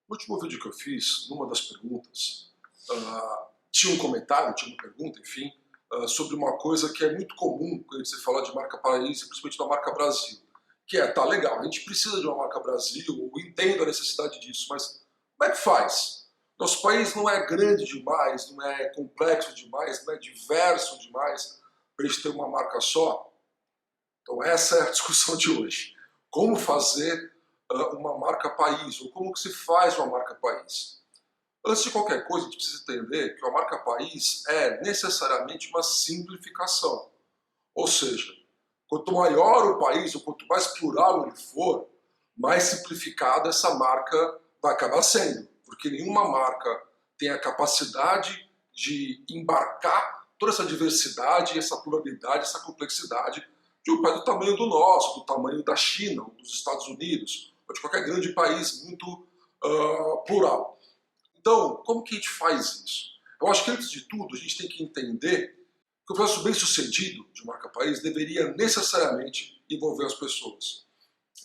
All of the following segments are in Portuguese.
No último vídeo que eu fiz, numa das perguntas, tinha um comentário, tinha uma pergunta, enfim, sobre uma coisa que é muito comum quando você fala de marca país, principalmente da marca Brasil, que é, tá legal, a gente precisa de uma marca Brasil, eu entendo a necessidade disso, mas como é que faz? Nosso país não é grande demais, não é complexo demais, não é diverso demais para a gente ter uma marca só? Então essa é a discussão de hoje. Como fazer uma marca país, ou como que se faz uma marca país? Antes de qualquer coisa, a gente precisa entender que uma marca país é necessariamente uma simplificação. Ou seja, quanto maior o país, ou quanto mais plural ele for, mais simplificada essa marca vai acabar sendo. Porque nenhuma marca tem a capacidade de embarcar toda essa diversidade, essa pluralidade, essa complexidade de um país do tamanho do nosso, do tamanho da China, dos Estados Unidos, ou de qualquer grande país muito plural. Então, como que a gente faz isso? Eu acho que, antes de tudo, a gente tem que entender que o processo bem-sucedido de marca país deveria necessariamente envolver as pessoas.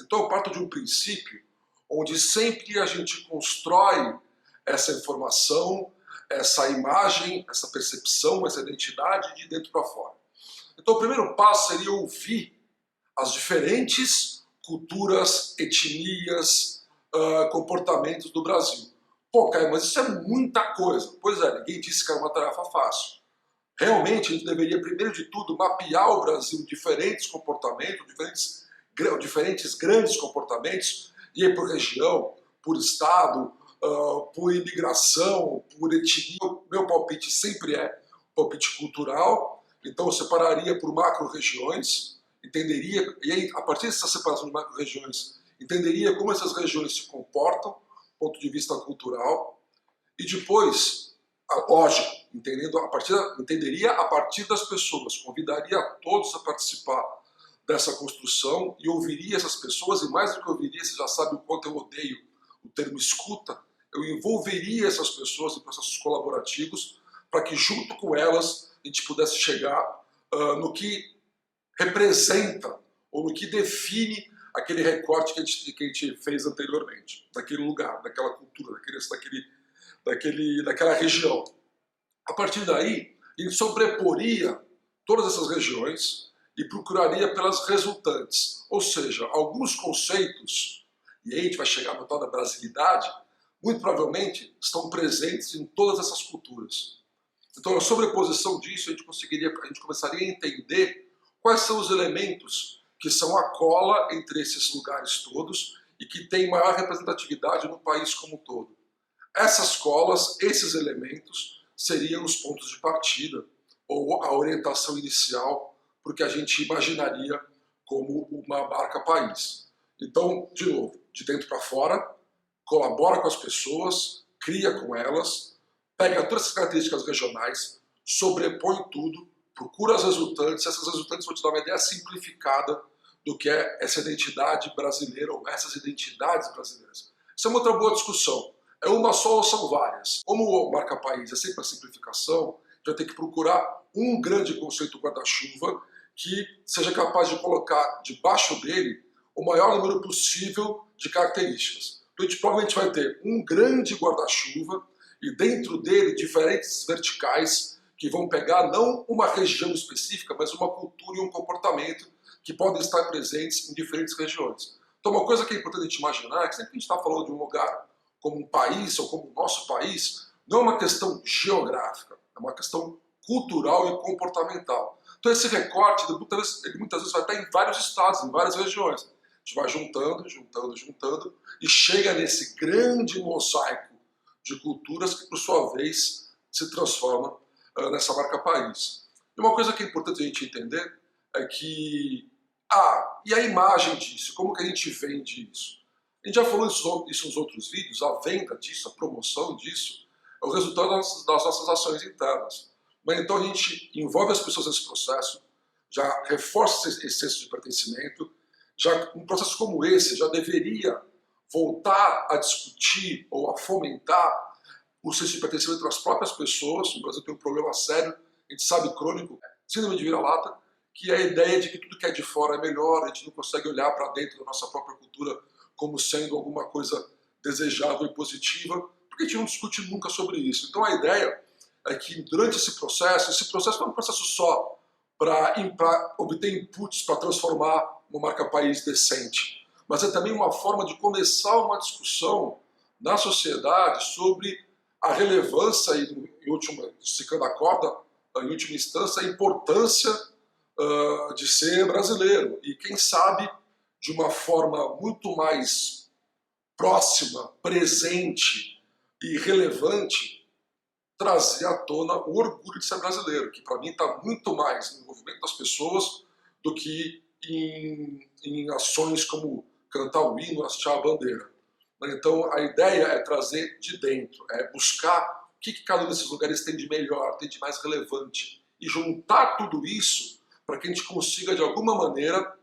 Então, eu parto de um princípio onde sempre a gente constrói essa informação, essa imagem, essa percepção, essa identidade de dentro para fora. Então, o primeiro passo seria ouvir as diferentes culturas, etnias, comportamentos do Brasil. Pô, Caio, mas isso é muita coisa. Pois é, ninguém disse que era uma tarefa fácil. Realmente, a gente deveria, primeiro de tudo, mapear o Brasil em diferentes comportamentos, diferentes grandes comportamentos, e aí por região, por estado, por imigração, por etnia. Meu palpite sempre é palpite cultural, então eu separaria por macro-regiões, entenderia, e aí, a partir dessa separação de macro-regiões, entenderia como essas regiões se comportam, do ponto de vista cultural, e depois, lógico, entenderia a partir das pessoas, convidaria a todos a participar dessa construção e ouviria essas pessoas, e mais do que ouviria, você já sabe o quanto eu odeio o termo escuta, eu envolveria essas pessoas em processos colaborativos para que, junto com elas, a gente pudesse chegar no que representa ou no que define aquele recorte que a gente fez anteriormente, daquele lugar, daquela cultura, daquela região. A partir daí, a gente sobreporia todas essas regiões e procuraria pelas resultantes. Ou seja, alguns conceitos, e aí a gente vai chegar no tal da brasilidade, muito provavelmente estão presentes em todas essas culturas. Então, a sobreposição disso, a gente começaria a entender quais são os elementos que são a cola entre esses lugares todos e que tem maior representatividade no país como um todo. Essas colas, esses elementos, seriam os pontos de partida ou a orientação inicial porque a gente imaginaria como uma marca país. Então, de novo, de dentro para fora, colabora com as pessoas, cria com elas, pega todas essas características regionais, sobrepõe tudo, procura as resultantes, essas resultantes vão te dar uma ideia simplificada do que é essa identidade brasileira ou essas identidades brasileiras. Isso é uma outra boa discussão. É uma só ou são várias? Como marca país é sempre a simplificação, a gente vai ter que procurar um grande conceito guarda-chuva que seja capaz de colocar debaixo dele o maior número possível de características. Então a gente provavelmente vai ter um grande guarda-chuva e dentro dele diferentes verticais que vão pegar não uma região específica, mas uma cultura e um comportamento que podem estar presentes em diferentes regiões. Então uma coisa que é importante a gente imaginar é que sempre que a gente está falando de um lugar como um país ou como o nosso país, não é uma questão geográfica, é uma questão cultural e comportamental. Então esse recorte, ele muitas vezes vai estar em vários estados, em várias regiões. A gente vai juntando e chega nesse grande mosaico de culturas que, por sua vez, se transforma nessa marca país. E uma coisa que é importante a gente entender é que, e a imagem disso, como que a gente vende isso? A gente já falou isso nos outros vídeos, a venda disso, a promoção disso, é o resultado das nossas ações internas. Mas então a gente envolve as pessoas nesse processo, já reforça esse senso de pertencimento, já um processo como esse já deveria voltar a discutir ou a fomentar o senso de pertencimento entre as próprias pessoas. O Brasil tem um problema sério, a gente sabe, crônico, síndrome de vira-lata, que é a ideia de que tudo que é de fora é melhor, a gente não consegue olhar para dentro da nossa própria cultura como sendo alguma coisa desejável e positiva, porque a gente não discute nunca sobre isso. Então a ideia é que durante esse processo não é um processo só para obter inputs para transformar uma marca país decente, mas é também uma forma de começar uma discussão na sociedade sobre a relevância e, em última, esticando a corda, em última instância, a importância de ser brasileiro. E quem sabe, de uma forma muito mais próxima, presente e relevante, trazer à tona o orgulho de ser brasileiro, que para mim está muito mais no envolvimento das pessoas do que em ações como cantar o hino, hastear a bandeira. Então a ideia é trazer de dentro, é buscar o que cada um desses lugares tem de melhor, tem de mais relevante, e juntar tudo isso para que a gente consiga de alguma maneira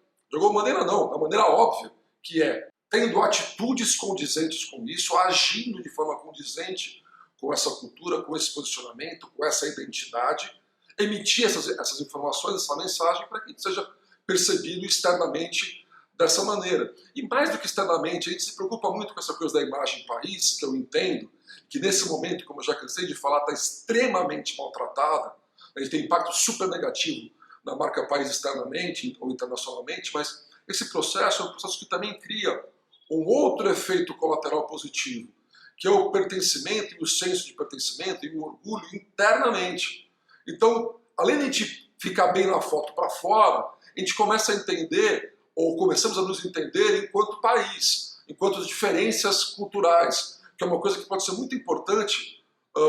não, da maneira óbvia, que é tendo atitudes condizentes com isso, agindo de forma condizente com essa cultura, com esse posicionamento, com essa identidade, emitir essas informações, essa mensagem para que seja percebido externamente dessa maneira. E mais do que externamente, a gente se preocupa muito com essa coisa da imagem país, que eu entendo, que nesse momento, como eu já cansei de falar, está extremamente maltratada, a gente tem impacto super negativo na marca país externamente ou internacionalmente, mas esse processo é um processo que também cria um outro efeito colateral positivo, que é o pertencimento e o senso de pertencimento e o orgulho internamente. Então, além de a gente ficar bem na foto para fora, a gente começa a entender, ou começamos a nos entender enquanto país, enquanto diferenças culturais, que é uma coisa que pode ser muito importante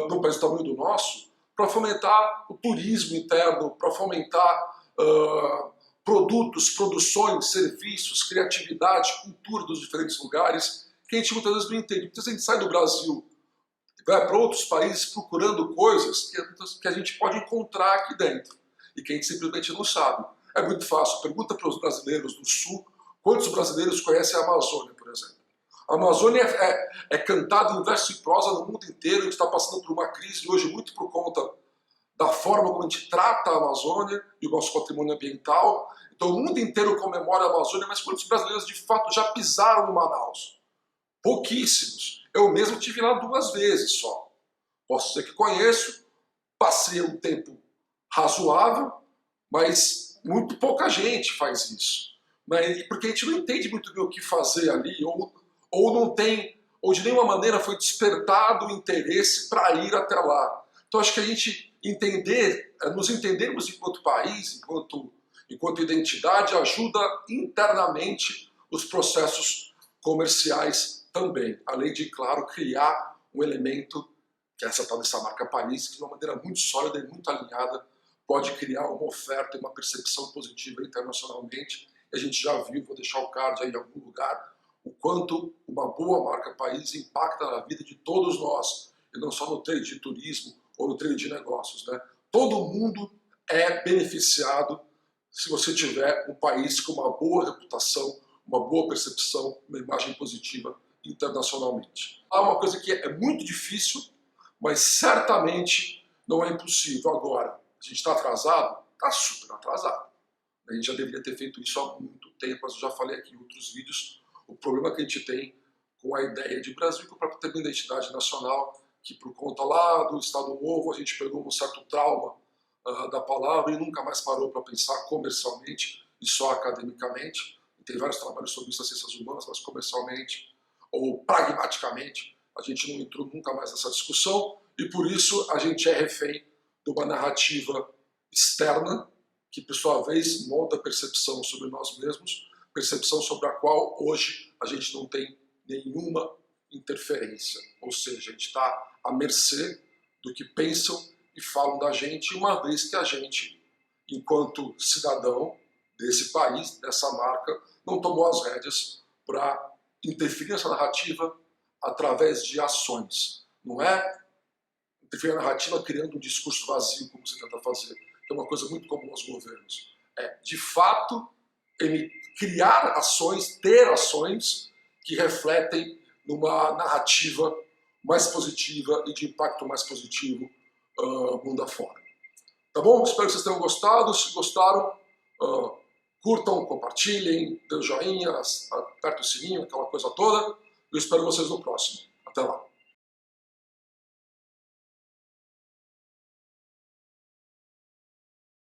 num país do tamanho do nosso, para fomentar o turismo interno, para fomentar produtos, produções, serviços, criatividade, cultura dos diferentes lugares, que a gente muitas vezes não entende. Muitas vezes a gente sai do Brasil e vai para outros países procurando coisas que a gente pode encontrar aqui dentro e que a gente simplesmente não sabe. É muito fácil. Pergunta para os brasileiros do Sul quantos brasileiros conhecem a Amazônia, por exemplo. A Amazônia é cantada em verso e prosa no mundo inteiro. A gente está passando por uma crise hoje muito por conta da forma como a gente trata a Amazônia e o nosso patrimônio ambiental. Então o mundo inteiro comemora a Amazônia, mas quantos brasileiros de fato já pisaram em Manaus? Pouquíssimos. Eu mesmo estive lá 2 vezes só. Posso dizer que conheço, passei um tempo razoável, mas muito pouca gente faz isso. Porque a gente não entende muito bem o que fazer ali, ou não tem, ou de nenhuma maneira foi despertado o interesse para ir até lá. Então acho que a gente nos entendermos enquanto país, enquanto identidade, ajuda internamente os processos comerciais também, além de, claro, criar um elemento, que é essa tal dessa marca país, que de uma maneira muito sólida e muito alinhada pode criar uma oferta e uma percepção positiva internacionalmente. E a gente já viu, vou deixar o card aí em algum lugar, o quanto uma boa marca país impacta na vida de todos nós, e não só no trade de turismo ou no trade de negócios, né? Todo mundo é beneficiado se você tiver um país com uma boa reputação, uma boa percepção, uma imagem positiva internacionalmente. Há uma coisa que é muito difícil, mas certamente não é impossível. Agora, a gente está atrasado? Está super atrasado. A gente já deveria ter feito isso há muito tempo, mas eu já falei aqui em outros vídeos o problema que a gente tem com a ideia de Brasil, com a própria ter uma identidade nacional, que por conta lá do Estado Novo a gente pegou um certo trauma da palavra e nunca mais parou para pensar comercialmente e só academicamente. E tem vários trabalhos sobre isso nas ciências humanas, mas comercialmente ou pragmaticamente a gente não entrou nunca mais nessa discussão e por isso a gente é refém de uma narrativa externa que, por sua vez, molda a percepção sobre nós mesmos, percepção sobre a qual hoje a gente não tem nenhuma interferência. Ou seja, a gente está à mercê do que pensam e falam da gente, uma vez que a gente, enquanto cidadão desse país, dessa marca, não tomou as rédeas para interferir nessa narrativa através de ações. Não é interferir na narrativa criando um discurso vazio, como se tenta fazer, que é uma coisa muito comum aos governos. É, de fato, criar ações, ter ações que refletem numa narrativa mais positiva e de impacto mais positivo mundo afora. Tá bom? Espero que vocês tenham gostado. Se gostaram, curtam, compartilhem, dê um joinha, apertem o sininho, aquela coisa toda. Eu espero vocês no próximo. Até lá.